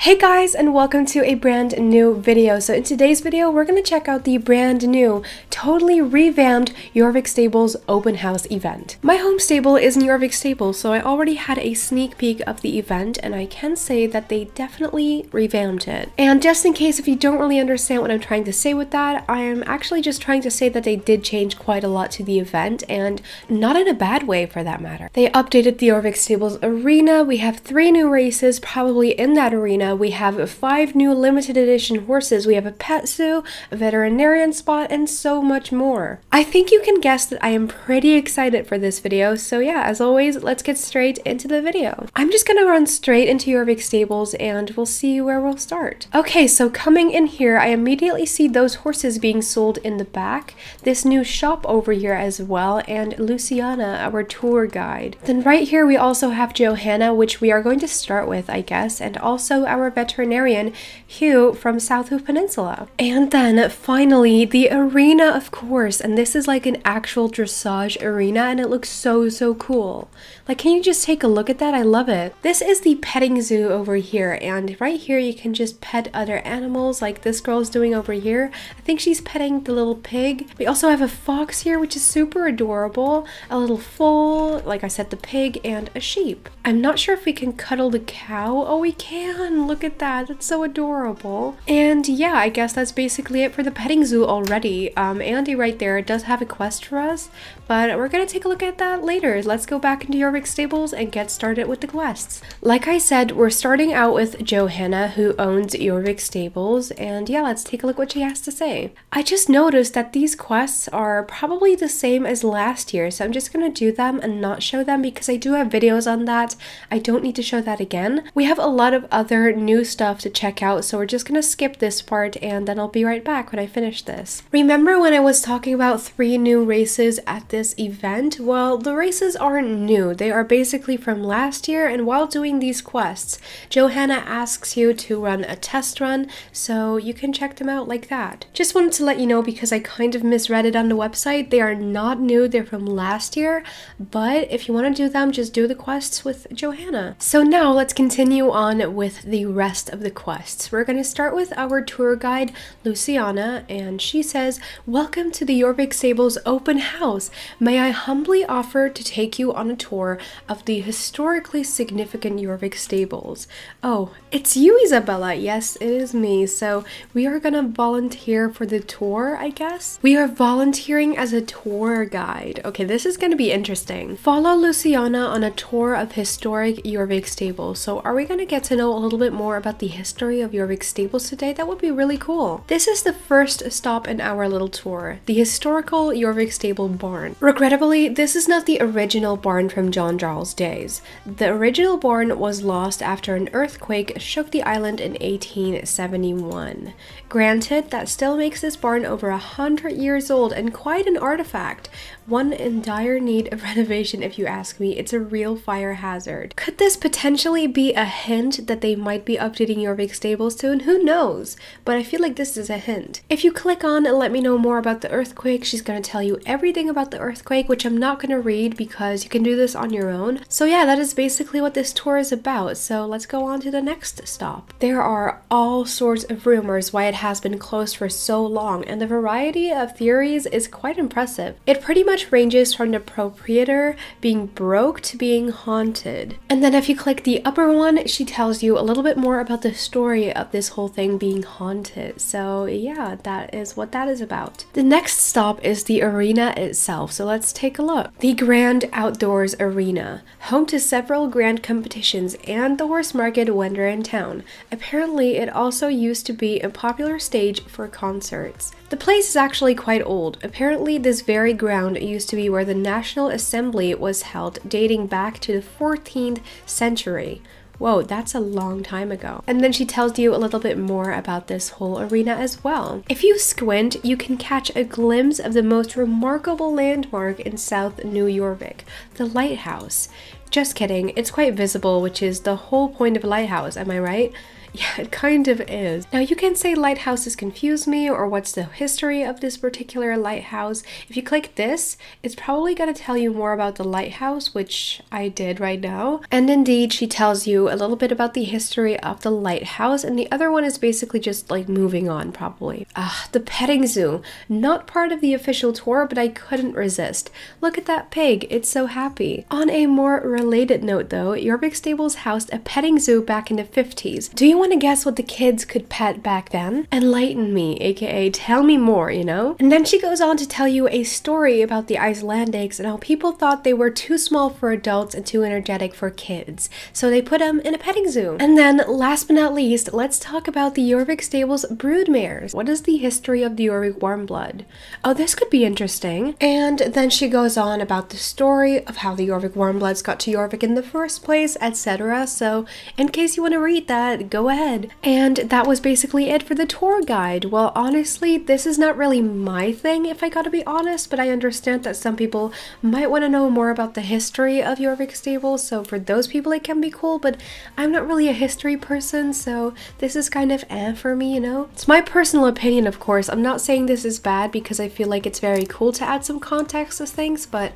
Hey guys, and welcome to a brand new video. So in today's video, we're going to check out the brand new, totally revamped Jorvik Stables open house event. My home stable is in Jorvik Stables, so I already had a sneak peek of the event, and I can say that they definitely revamped it. And just in case if you don't really understand what I'm trying to say with that, I am actually just trying to say that they did change quite a lot to the event, and not in a bad way for that matter. They updated the Jorvik Stables arena. We have 3 new races probably in that arena. We have 5 new limited edition horses, we have a pet zoo, a veterinarian spot, and so much more. I think you can guess that I am pretty excited for this video, so yeah, as always, let's get straight into the video. I'm just gonna run straight into Jorvik Stables and we'll see where we'll start. Okay, so coming in here, I immediately see those horses being sold in the back, this new shop over here as well, and Luciana, our tour guide. Then right here we also have Johanna, which we are going to start with, I guess, and also our veterinarian, Hugh from South Hoof Peninsula. And then finally the arena, of course, and this is like an actual dressage arena and it looks so cool. Like, can you just take a look at that? I love it. This is the petting zoo over here, and right here you can just pet other animals like this girl's doing over here. I think she's petting the little pig. We also have a fox here, which is super adorable, a little foal, like I said, the pig, and a sheep. I'm not sure if we can cuddle the cow. Oh, we can. Look at that. That's so adorable. And yeah, I guess that's basically it for the petting zoo already. Andy right there does have a quest for us, but we're gonna take a look at that later. Let's go back into Jorvik Stables and get started with the quests. Like I said, we're starting out with Johanna, who owns Jorvik Stables, and yeah, let's take a look what she has to say. I just noticed that these quests are probably the same as last year, so I'm just gonna do them and not show them because I do have videos on that. I don't need to show that again. We have a lot of other new stuff to check out, so we're just gonna skip this part and then I'll be right back when I finish this. Remember when I was talking about 3 new races at this event? Well, the races aren't new. They are basically from last year, and while doing these quests, Johanna asks you to run a test run, so you can check them out like that. Just wanted to let you know because I kind of misread it on the website. They are not new, they're from last year, but if you want to do them, just do the quests with Johanna. So now let's continue on with the rest of the quests. We're going to start with our tour guide, Luciana, and she says, "Welcome to the Jorvik Stables open house. May I humbly offer to take you on a tour of the historically significant Jorvik Stables." Oh, it's you, Izabella. Yes, it is me. So we are gonna volunteer for the tour, I guess. We are volunteering as a tour guide. Okay, this is gonna be interesting. Follow Luciana on a tour of historic Jorvik Stables. So are we gonna get to know a little bit more about the history of Jorvik Stables today? That would be really cool. This is the first stop in our little tour, the historical Jorvik Stable barn. Regrettably, this is not the original barn from John Jarl's days. The original barn was lost after an earthquake shook the island in 1871. Granted, that still makes this barn over 100 years old and quite an artifact. One in dire need of renovation if you ask me. It's a real fire hazard. Could this potentially be a hint that they might be updating Jorvik Stables soon? Who knows? But I feel like this is a hint. If you click on and let me know more about the earthquake, she's going to tell you everything about the earthquake, which I'm not going to read because you can do this on your own. So yeah, that is basically what this tour is about. So let's go on to the next stop. There are all sorts of rumors why it has been closed for so long, and the variety of theories is quite impressive. It pretty much ranges from the proprietor being broke to being haunted. And then if you click the upper one, she tells you a little bit more about the story of this whole thing being haunted. So yeah, that is what that is about. The next stop is the arena itself, so let's take a look. The Grand Outdoors Arena, home to several grand competitions and the horse market when they're in town. Apparently, it also used to be a popular stage for concerts. The place is actually quite old. Apparently, this very ground used to be where the National Assembly was held, dating back to the 14th century. Whoa, that's a long time ago. And then she tells you a little bit more about this whole arena as well. If you squint, you can catch a glimpse of the most remarkable landmark in South New Jorvik, the Lighthouse. Just kidding, it's quite visible, which is the whole point of a lighthouse, am I right? Yeah, it kind of is. Now you can say lighthouses confuse me, or what's the history of this particular lighthouse. If you click this, it's probably going to tell you more about the lighthouse, which I did right now. And indeed, she tells you a little bit about the history of the lighthouse, and the other one is basically just like moving on probably. The petting zoo. Not part of the official tour, but I couldn't resist. Look at that pig, it's so happy. On a more related note though, Jorvik Stables housed a petting zoo back in the 50s. Do you want to guess what the kids could pet back then? Enlighten me, aka tell me more, you know? And then she goes on to tell you a story about the Icelandics and how people thought they were too small for adults and too energetic for kids, so they put them in a petting zoo. And then last but not least, let's talk about the Jorvik Stables broodmares. What is the history of the Jorvik Warmblood? Oh, this could be interesting. And then she goes on about the story of how the Jorvik Warmbloods got to Jorvik in the first place, etc. So in case you want to read that, go ahead. And that was basically it for the tour guide. Well, honestly, this is not really my thing, if I gotta be honest, but I understand that some people might want to know more about the history of Jorvik Stables, so for those people it can be cool, but I'm not really a history person, so this is kind of for me, you know? It's my personal opinion, of course. I'm not saying this is bad because I feel like it's very cool to add some context to things, but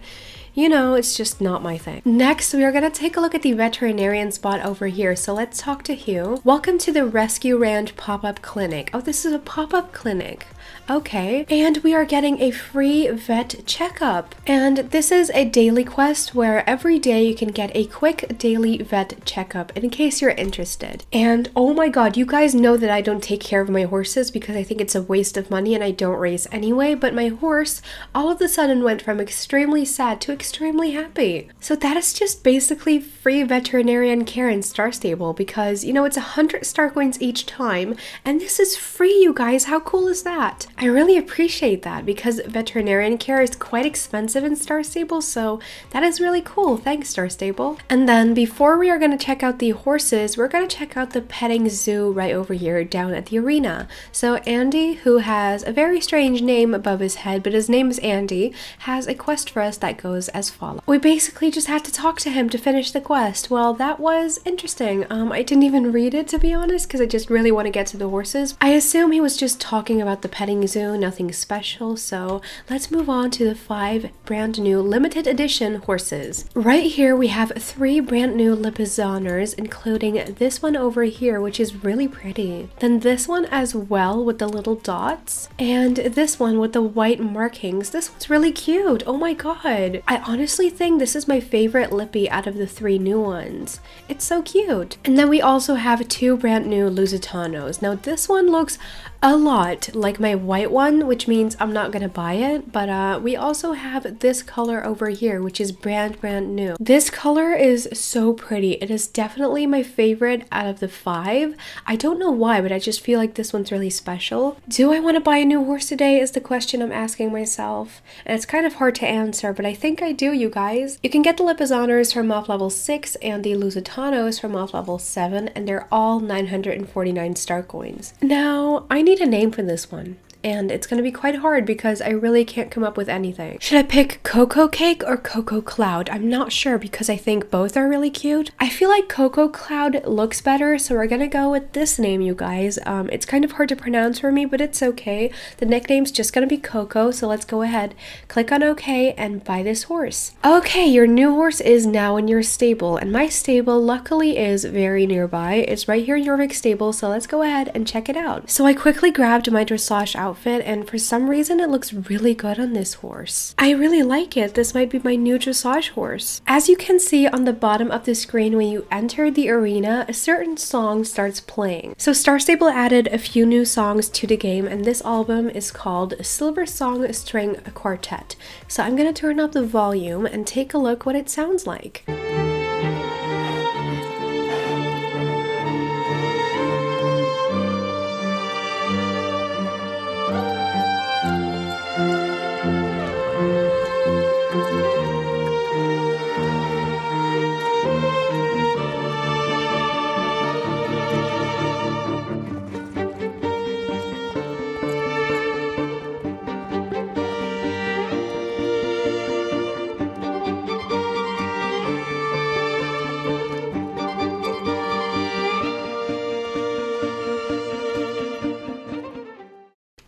you know, it's just not my thing. Next, we are going to take a look at the veterinarian spot over here. So let's talk to Hugh. Welcome to the Rescue Ranch pop-up clinic. Oh, this is a pop-up clinic. Okay, and we are getting a free vet checkup. And this is a daily quest where every day you can get a quick daily vet checkup in case you're interested. And oh my god, you guys know that I don't take care of my horses because I think it's a waste of money and I don't race anyway, but my horse all of a sudden went from extremely sad to extremely happy. So that is just basically free veterinarian care in Star Stable because, you know, it's 100 star coins each time, and this is free, you guys. How cool is that? I really appreciate that because veterinarian care is quite expensive in Star Stable, so that is really cool. Thanks, Star Stable. And then before we are going to check out the horses, we're going to check out the petting zoo right over here down at the arena. So Andy, who has a very strange name above his head, but his name is Andy, has a quest for us that goes as follows. We basically just had to talk to him to finish the quest. Well, that was interesting. I didn't even read it, to be honest, because I just really want to get to the horses. I assume he was just talking about the petting zoo, nothing special, so let's move on to the 5 brand new limited edition horses. Right here we have 3 brand new Lipizaners, including this one over here, which is really pretty. Then this one as well with the little dots, and this one with the white markings. This one's really cute. Oh my god. I honestly think this is my favorite Lippy out of the 3 new ones. It's so cute. And then we also have 2 brand new Lusitanos. Now this one looks a lot like my white one, which means I'm not gonna buy it, but we also have this color over here, which is brand new. This color is so pretty. It is definitely my favorite out of the 5. I don't know why, but I just feel like this one's really special. Do I want to buy a new horse today is the question I'm asking myself, and it's kind of hard to answer, but I think I do, you guys. You can get the Lipizaners from off level 6 and the Lusitanos from off level 7, and they're all 949 star coins. Now, I need a name for this one, and it's going to be quite hard because I really can't come up with anything. Should I pick Cocoa Cake or Cocoa Cloud? I'm not sure because I think both are really cute. I feel like Cocoa Cloud looks better, so we're gonna go with this name, you guys. It's kind of hard to pronounce for me, but it's okay. The nickname's just gonna be Coco, so let's go ahead, click on OK, and buy this horse. Okay, your new horse is now in your stable, and my stable luckily is very nearby. It's right here in Jorvik Stable, so let's go ahead and check it out. So I quickly grabbed my dressage outfit, and for some reason it looks really good on this horse. I really like it. This might be my new dressage horse. As you can see on the bottom of the screen, when you enter the arena, a certain song starts playing. So Star Stable added a few new songs to the game, and this album is called Silver Song String Quartet. So I'm gonna turn up the volume and take a look what it sounds like.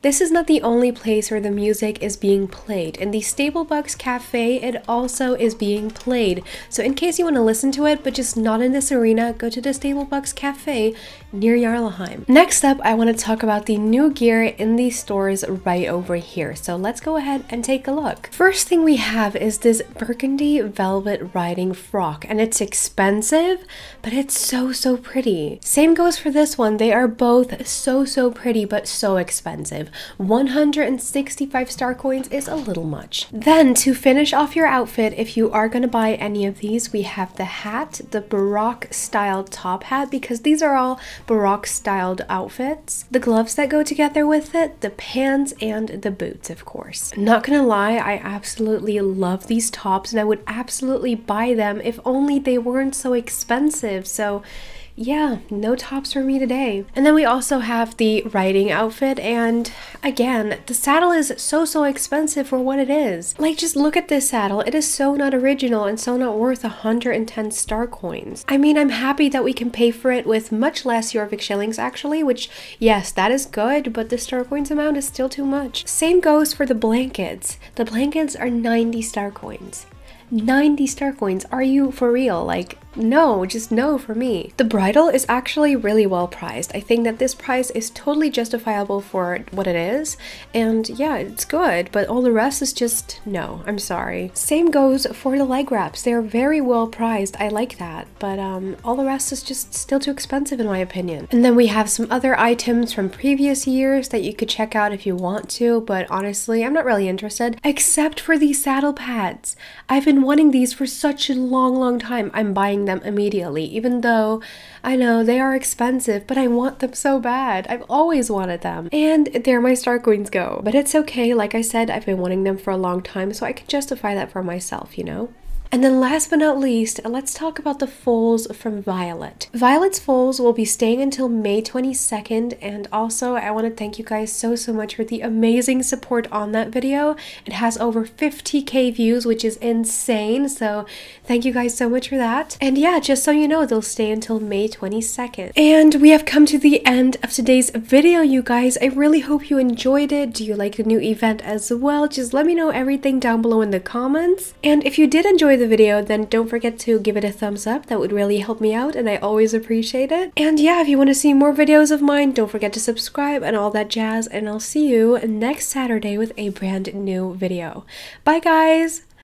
This is not the only place where the music is being played. In the Stablebugs Cafe, it also is being played. So in case you want to listen to it, but just not in this arena, go to the Stablebugs Cafe near Jarlheim. Next up, I want to talk about the new gear in the stores right over here. So let's go ahead and take a look. First thing we have is this burgundy velvet riding frock, and it's expensive, but it's so pretty. Same goes for this one. They are both so pretty, but so expensive. 165 star coins is a little much. Then to finish off your outfit, if you are going to buy any of these, we have the hat, the Baroque styled top hat, because these are all Baroque styled outfits, the gloves that go together with it, the pants, and the boots, of course. Not gonna lie, I absolutely love these tops, and I would absolutely buy them if only they weren't so expensive. So yeah, no tops for me today. And then we also have the riding outfit, and again, the saddle is so expensive for what it is. Like, just look at this saddle. It is so not original and so not worth 110 star coins. I mean, I'm happy that we can pay for it with much less Jorvik shillings actually, which yes, that is good, but the star coins amount is still too much. Same goes for the blankets. The blankets are 90 star coins. 90 star coins. Are you for real? Like, no, just no for me. The bridle is actually really well priced. I think that this price is totally justifiable for what it is, and yeah, it's good, but all the rest is just no, I'm sorry. Same goes for the leg wraps. They're very well priced. I like that, but all the rest is just still too expensive in my opinion. And then we have some other items from previous years that you could check out if you want to, but honestly, I'm not really interested, except for these saddle pads. I've been wanting these for such a long time. I'm buying them immediately, even though I know they are expensive, but I want them so bad. I've always wanted them, and there my star coins go. But it's okay, like I said, I've been wanting them for a long time, so I can justify that for myself, you know? And then last but not least, let's talk about the foals from Violet. Violet's foals will be staying until May 22nd, and also I want to thank you guys so much for the amazing support on that video. It has over 50k views, which is insane, so thank you guys so much for that. And yeah, just so you know, they'll stay until May 22nd. And we have come to the end of today's video, you guys. I really hope you enjoyed it. Do you like the new event as well? Just let me know everything down below in the comments. And if you did enjoy the video, then don't forget to give it a thumbs up. That would really help me out, and I always appreciate it. And yeah, if you want to see more videos of mine, don't forget to subscribe and all that jazz, and I'll see you next Saturday with a brand new video. Bye guys!